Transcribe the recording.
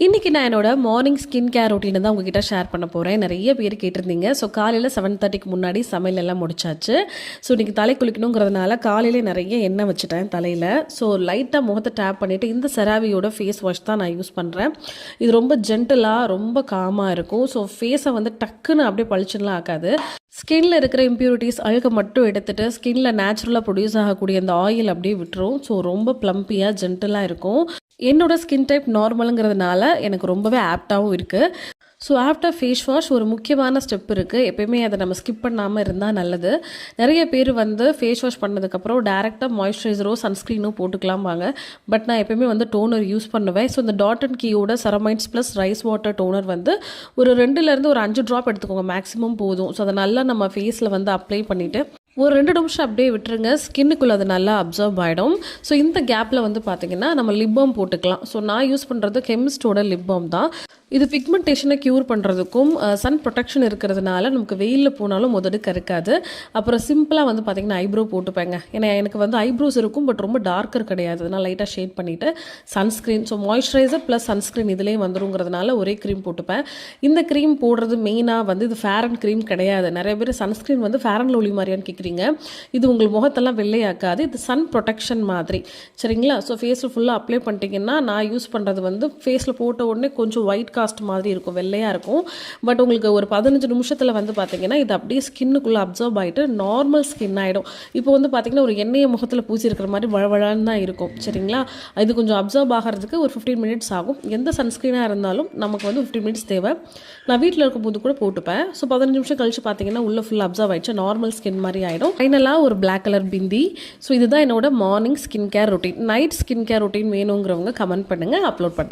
இன்றைக்கி நான் என்னோட மார்னிங் ஸ்கின் கேர் ரொட்டீனை தான் உங்ககிட்ட ஷேர் பண்ண போகிறேன். நிறைய பேர் கேட்டிருந்தீங்க. ஸோ காலையில் 7:30க்கு முன்னாடி சமையல் எல்லாம் முடிச்சாச்சு. ஸோ இன்றைக்கி தலை குளிக்கணுங்கிறதுனால காலையிலே நிறைய எண்ணெய் வச்சுட்டேன் தலையில். ஸோ லைட்டாக முகத்தை டேப் பண்ணிவிட்டு இந்த செராவியோட ஃபேஸ் வாஷ் தான் நான் யூஸ் பண்ணுறேன். இது ரொம்ப ஜென்டலாக ரொம்ப காமாக இருக்கும். ஸோ ஃபேஸை வந்து டக்குன்னு அப்படியே பளிச்சுலாம் ஆக்காது. ஸ்கின்ல இருக்கிற இம்ப்யூரிட்டிஸ் அழுக்க மட்டும் எடுத்துகிட்டு ஸ்கின்ல நேச்சுரலாக ப்ரொடியூஸ் ஆகக்கூடிய அந்த ஆயில் அப்படியே விட்டுரும். ஸோ ரொம்ப ப்ளம்பியாக ஜென்டலாக இருக்கும். என்னோட ஸ்கின் டைப் நார்மலுங்கிறதுனால எனக்கு ரொம்பவே ஆப்டாகவும் இருக்குது. ஸோ ஆஃப்டர் ஃபேஸ் வாஷ் ஒரு முக்கியமான ஸ்டெப் இருக்குது. எப்பயுமே அதை நம்ம ஸ்கிப் பண்ணாமல் இருந்தால் நல்லது. நிறைய பேர் வந்து ஃபேஸ் வாஷ் பண்ணதுக்கப்புறம் டேரெக்டாக மாய்ஸ்சரைசரோ சன்ஸ்க்ரீனோ போட்டுக்கலாம்பாங்க. பட் நான் எப்பயுமே வந்து டோனர் யூஸ் பண்ணுவேன். ஸோ இந்த டாட் அண்ட் கீயோட ceramides plus rice water toner வந்து ஒரு 2லேருந்து ஒரு 5 ட்ராப் எடுத்துக்கோங்க, மேக்ஸிமம் போதும். ஸோ அதை நல்லா நம்ம ஃபேஸில் வந்து அப்ளை பண்ணிவிட்டு ஒரு 2 நிமிஷம் அப்படியே விட்டுருங்க. ஸ்கின்னுக்குள்ளே அது நல்லா அப்சர்வ் ஆகிடும். ஸோ இந்த கேப்பில் வந்து பார்த்திங்கன்னா நம்ம லிப் பாம் போட்டுக்கலாம். ஸோ நான் யூஸ் பண்ணுறது கெமிஸ்டோட லிப் பாம் தான். இது பிக்மெண்டேஷனை க்யூர் பண்ணுறதுக்கும் சன் ப்ரொடெக்ஷன் இருக்கிறதுனால நமக்கு வெயிலில் போனாலும் முதடு கருக்காது. அப்புறம் சிம்பிளாக வந்து பார்த்திங்கன்னா ஐப்ரோ போட்டுப்பேங்க. ஏன்னா எனக்கு வந்து ஐப்ரோஸ் இருக்கும், பட் ரொம்ப டார்க்கர் கிடையாது. அதனால் லைட்டாக ஷேட் பண்ணிவிட்டு sunscreen, so moisturiser plus sunscreen இதிலே வந்துருங்கிறதுனால ஒரே க்ரீம் போட்டுப்பேன். இந்த க்ரீம் போடுறது மெயினாக வந்து இது ஃபேர் அண்ட் க்ரீம் கிடையாது. நிறைய பேர் சன்ஸ்க்ரீன் வந்து ஃபேர் அண்ட் லவ்லி மாதிரியான்னு கேட்குறீங்க. இது உங்கள் முகத்தெல்லாம் வெள்ளையாக்காது. இது சன் ப்ரொடெக்ஷன் மாதிரி, சரிங்களா? ஸோ ஃபேஸில் ஃபுல்லாக அப்ளை பண்ணிட்டீங்கன்னா நான் யூஸ் பண்ணுறது வந்து ஃபேஸில் போட்ட உடனே கொஞ்சம் ஒயிட் காஸ்ட் மாதிரி இருக்கும், வெள்ளையாக இருக்கும். பட் உங்களுக்கு ஒரு 15 நிமிஷத்தில் வந்து பார்த்தீங்கன்னா இது அப்படியே ஸ்கின்னுக்குள்ளே அப்சர்வ் ஆகிட்டு நார்மல் ஸ்கின் ஆகிடும். இப்போ வந்து பார்த்தீங்கன்னா ஒரு எண்ணெயை முகத்தில் பூசி இருக்கிற மாதிரி வழவழன்னு தான் இருக்கும், சரிங்களா? இது கொஞ்சம் அப்சர்வ் ஆகிறதுக்கு ஒரு 15 மினிட்ஸ் ஆகும். எந்த சன்ஸ்க்ரீனாக இருந்தாலும் நமக்கு வந்து 15 மினிட்ஸ் தேவை. நான் வீட்டில் இருக்கும்போது கூட போட்டுப்பேன். ஸோ 15 நிமிஷம் கழிச்சு பார்த்தீங்கன்னா உள்ளே ஃபுல்லாக அப்சர்வ் ஆகிடுச்சு, நார்மல் ஸ்கின் மாதிரி ஆகிடும். ஃபைனலாக ஒரு பிளாக் கலர் பிந்தி. ஸோ இதுதான் என்னோட morning skin care routine. Night skin care routine வேணுங்கிறவங்க கமெண்ட் பண்ணுங்கள், அப்லோட் பண்ணுறேன்.